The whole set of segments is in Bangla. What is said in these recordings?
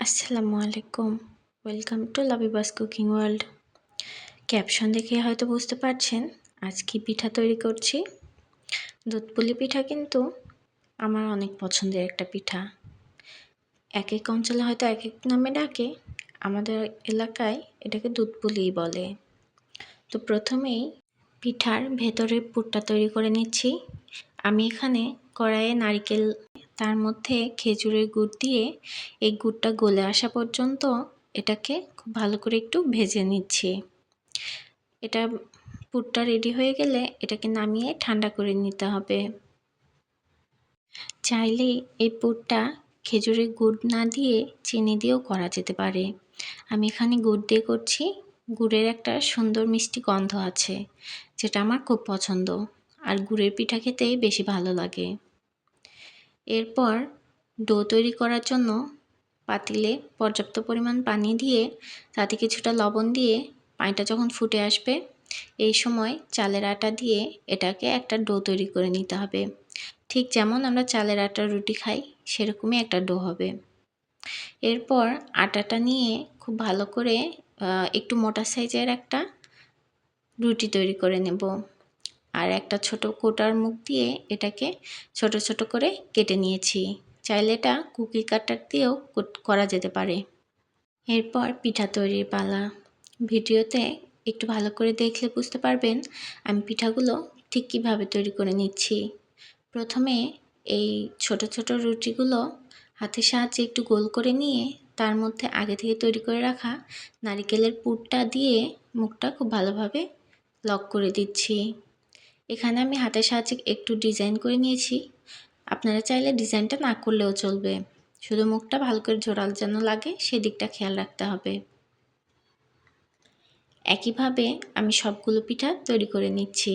আসসালামু আলাইকুম। Welcome to Labiba's cooking world. Caption দেখে হয়তো বুঝতে পারছেন আজ কি পিঠা তৈরি করছি। দুধ পুলি পিঠা কিন্তু আমার অনেক পছন্দের একটা পিঠা। এক এক অঞ্চলে হয়তো এক এক নামে ডাকে, আমাদের এলাকায় এটাকে দুধ পুলিই বলে। তো প্রথমেই পিঠার ভেতরের পুরটা তৈরি করে নিচ্ছি। আমি এখানে কড়াইয়ে নারকেল, তার মধ্যে খেজুরের গুড় দিয়ে এই গুড়টা গলে আসা পর্যন্ত এটাকে খুব ভালো করে একটু ভেজে নিচ্ছি। এটা পুরটা রেডি হয়ে গেলে এটাকে নামিয়ে ঠান্ডা করে নিতে হবে। চাইলে এই পুরটা খেজুরের গুড় না দিয়ে চিনি দিয়েও করা যেতে পারে। আমি এখানে গুড় দিয়ে করছি। গুড়ের একটা সুন্দর মিষ্টি গন্ধ আছে, যেটা আমার খুব পছন্দ, আর গুড়ের পিঠা খেতেই বেশি ভালো লাগে। এরপর ডো তৈরি করার জন্য পাতিলে পর্যাপ্ত পরিমাণ পানি দিয়ে তাতে কিছুটা লবণ দিয়ে পানিটা যখন ফুটে আসবে, এই সময় চালের আটা দিয়ে এটাকে একটা ডো তৈরি করে নিতে হবে। ঠিক যেমন আমরা চালের আটার রুটি খাই সেরকমই একটা ডো হবে। এরপর আটাটা নিয়ে খুব ভালো করে একটু মোটা সাইজের একটা রুটি তৈরি করে নেব। আর একটা ছোট কোটার মুখ দিয়ে এটাকে ছোট ছোট করে কেটে নিয়েছি। চাইলে এটা কুকি কাটার দিয়েও করা যেতে পারে। এরপর পিঠা তৈরির পালা। ভিডিওতে একটু ভালো করে দেখলে বুঝতে পারবেন আমি পিঠাগুলো ঠিক কীভাবে তৈরি করে নিচ্ছি। প্রথমে এই ছোট ছোট রুটিগুলো হাতের সাহায্যে একটু গোল করে নিয়ে তার মধ্যে আগে থেকে তৈরি করে রাখা নারকেলের পুরটা দিয়ে মুখটা খুব ভালোভাবে লক করে দিচ্ছি। এখানে আমি হাতের সাহায্যে একটু ডিজাইন করে নিয়েছি। আপনারা চাইলে ডিজাইনটা না করলেও চলবে, শুধু মুখটা ভালো করে জোড়াল যেন লাগে সেদিকটা খেয়াল রাখতে হবে। একইভাবে আমি সবগুলো পিঠা তৈরি করে নিচ্ছি।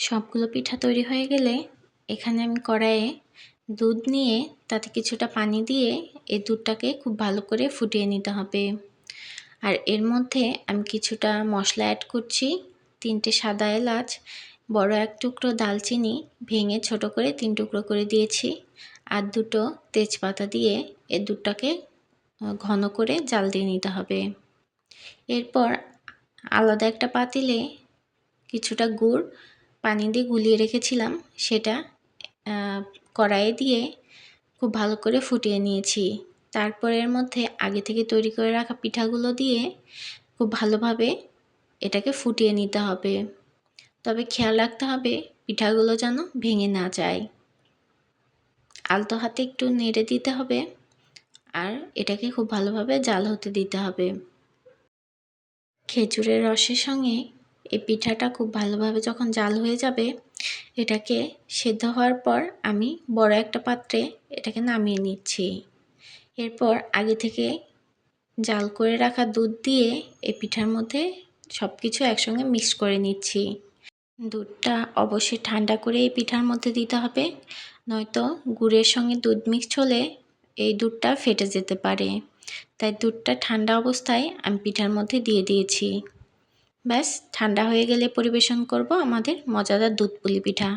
সবগুলো পিঠা তৈরি হয়ে গেলে এখানে আমি কড়াইয়ে দুধ নিয়ে তাতে কিছুটা পানি দিয়ে এই দুধটাকে খুব ভালো করে ফুটিয়ে নিতে হবে। আর এর মধ্যে আমি কিছুটা মশলা অ্যাড করছি। 3টে সাদা এলাচ, বড় এক টুকরো দালচিনি ভেঙে ছোট করে 3 টুকরো করে দিয়েছি, আর 2টো তেজপাতা দিয়ে এই দুধটাকে ঘন করে জাল দিয়ে নিতে হবে। এরপর আলাদা একটা পাতিলে কিছুটা গুড় পানি দিয়ে গুলিয়ে রেখেছিলাম, সেটা কড়াইয়ে দিয়ে খুব ভালো করে ফুটিয়ে নিয়েছি। তারপর এর মধ্যে আগে থেকে তৈরি করে রাখা পিঠাগুলো দিয়ে খুব ভালোভাবে এটাকে ফুটিয়ে নিতে হবে। তবে খেয়াল রাখতে হবে পিঠাগুলো যেন ভেঙে না যায়। আলতো হাতে একটু নেড়ে দিতে হবে আর এটাকে খুব ভালোভাবে জাল হতে দিতে হবে। খেজুরের রসের সঙ্গে এই পিঠাটা খুব ভালোভাবে যখন জাল হয়ে যাবে, এটাকে সেদ্ধ হওয়ার পর আমি বড় একটা পাত্রে এটাকে নামিয়ে নিচ্ছি। এরপর আগে থেকে জাল করে রাখা দুধ দিয়ে এই পিঠার মধ্যে সব কিছু একসঙ্গে মিক্স করে নিচ্ছি। দুধটা অবশ্যই ঠান্ডা করে এই পিঠার মধ্যে দিতে হবে, নয়তো গুড়ের সঙ্গে দুধ মিক্সড হলে এই দুধটা ফেটে যেতে পারে। তাই দুধটা ঠান্ডা অবস্থায় আমি পিঠার মধ্যে দিয়ে দিয়েছি। ব্যাস ঠান্ডা হয়ে গেলে পরিবেশন করব আমাদের মজাদার দুধ পুলি পিঠা।